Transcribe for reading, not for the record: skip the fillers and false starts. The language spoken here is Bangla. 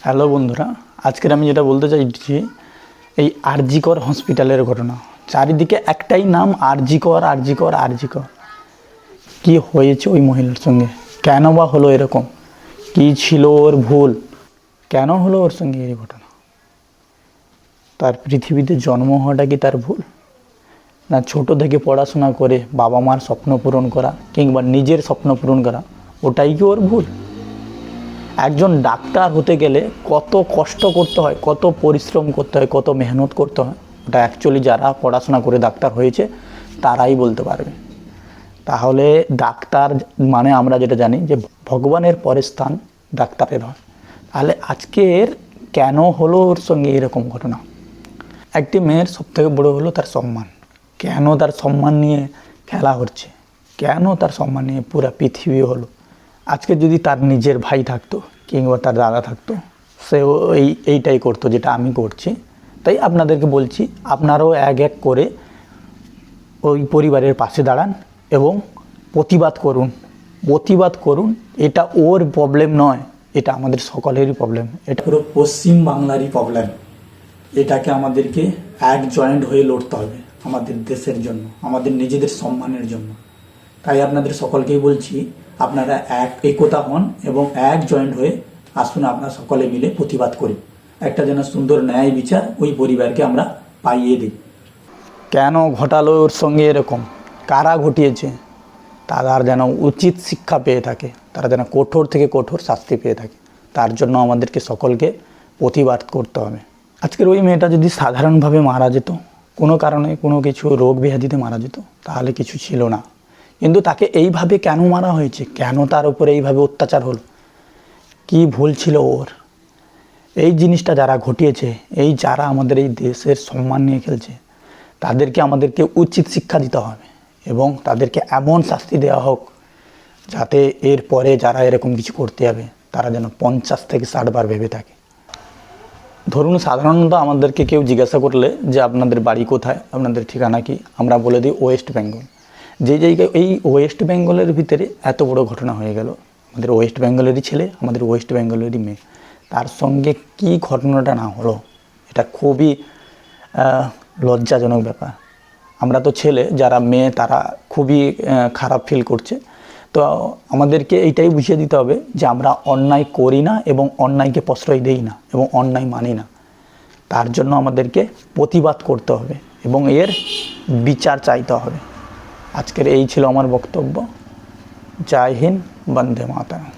হ্যালো বন্ধুরা, আজকের আমি যেটা বলতে চাইছি এই আরজি কর হসপিটালের ঘটনা। চারিদিকে একটাই নাম, আরজি কর আরজি কর আরজি কর। কী হয়েছে ওই মহিলার সঙ্গে? কেন বা হলো এরকম? কী ছিল ওর ভুল? কেন হলো ওর সঙ্গে এই ঘটনা? তার পৃথিবীতে জন্ম হওয়াটা কি তার ভুল? না ছোট থেকে পড়াশোনা করে বাবা মার স্বপ্ন পূরণ করা কিংবা নিজের স্বপ্ন পূরণ করা, ওটাই কি ওর ভুল? একজন ডাক্তার হতে গেলে কত কষ্ট করতে হয়, কত পরিশ্রম করতে হয়, কত মেহনত করতে হয়, ওটা অ্যাকচুয়ালি যারা পড়াশোনা করে ডাক্তার হয়েছে তারাই বলতে পারবে। তাহলে ডাক্তার মানে আমরা যেটা জানি যে ভগবানের পরের স্থান ডাক্তারের হয়। তাহলে আজকের কেন হলো ওর সঙ্গে এরকম ঘটনা? একটি মেয়ের সবথেকে বড় হলো তার সম্মান। কেন তার সম্মান নিয়ে খেলা হচ্ছে? কেন তার সম্মান নিয়ে পুরো পৃথিবী হলো? আজকে যদি তার নিজের ভাই থাকতো কিংবা তার দাদা থাকতো, সেও এইটাই করতো যেটা আমি করছি। তাই আপনাদেরকে বলছি, আপনারাও এক এক করে ওই পরিবারের পাশে দাঁড়ান এবং প্রতিবাদ করুন। এটা ওর প্রবলেম নয়, এটা আমাদের সকলেরই প্রবলেম। এটা পুরো পশ্চিম বাংলারই প্রবলেম। এটাকে আমাদেরকে এক জয়েন্ট হয়ে লড়তে হবে আমাদের দেশের জন্য, আমাদের নিজেদের সম্মানের জন্য। তাই আপনাদের সকলকেই বলছি, আপনারা একতা হন এবং এক জয়েন্ট হয়ে আসুন, আপনারা সকলে মিলে প্রতিবাদ করি। একটা যেন সুন্দর ন্যায় বিচার ওই পরিবারকে আমরা পাইয়ে দিই। কেন ঘটালো ওর সঙ্গে এরকম? কারা ঘটিয়েছে? তারা যেন উচিত শিক্ষা পেয়ে থাকে, তারা যেন কঠোর থেকে কঠোর শাস্তি পেয়ে থাকে। তার জন্য আমাদেরকে সকলকে প্রতিবাদ করতে হবে। আজকের ওই মেয়েটা যদি সাধারণভাবে মারা যেত, কোনো কারণে কোনো কিছু রোগ ব্যাধিতে মারা যেত, তাহলে কিছু ছিল না। কিন্তু তাকে এইভাবে কেন মারা হয়েছে? কেন তার উপরে এইভাবে অত্যাচার হলো? কি ভুল ছিল ওর? এই জিনিসটা যারা ঘটিয়েছে, যারা আমাদের এই দেশের সম্মান নিয়ে খেলছে, তাদেরকে আমাদেরকে উচিত শিক্ষা দিতে হবে এবং তাদেরকে এমন শাস্তি দেওয়া হোক যাতে এর পরে যারা এরকম কিছু করতে যাবে তারা যেন 50 থেকে 60 বার ভেবে থাকে। ধরুন সাধারণত আমাদেরকে কেউ জিজ্ঞাসা করলে যে আপনাদের বাড়ি কোথায়, আপনাদের ঠিকানা কি, আমরা বলে দিই ওয়েস্ট বেঙ্গল। যে জায়গায় এই ওয়েস্ট বেঙ্গলের ভিতরে এত বড় ঘটনা হয়ে গেল, আমাদের ওয়েস্ট বেঙ্গলেরই ছেলে, আমাদের ওয়েস্ট বেঙ্গলেরই মেয়ে, তার সঙ্গে কি ঘটনাটা না হলো, এটা খুবই লজ্জাজনক ব্যাপার। আমরা তো ছেলে, যারা মেয়ে তারা খুবই খারাপ ফিল করছে। তো আমাদেরকে এইটাই বুঝিয়ে দিতে হবে যে আমরা অন্যায় করি না এবং অন্যায়কে প্রশ্রয় দেই না এবং অন্যায় মানি না। তার জন্য আমাদেরকে প্রতিবাদ করতে হবে এবং এর বিচার চাইতে হবে। আজকের এই ছিল আমার বক্তব্য। জয় হিন্দ, বন্দে মাতরম।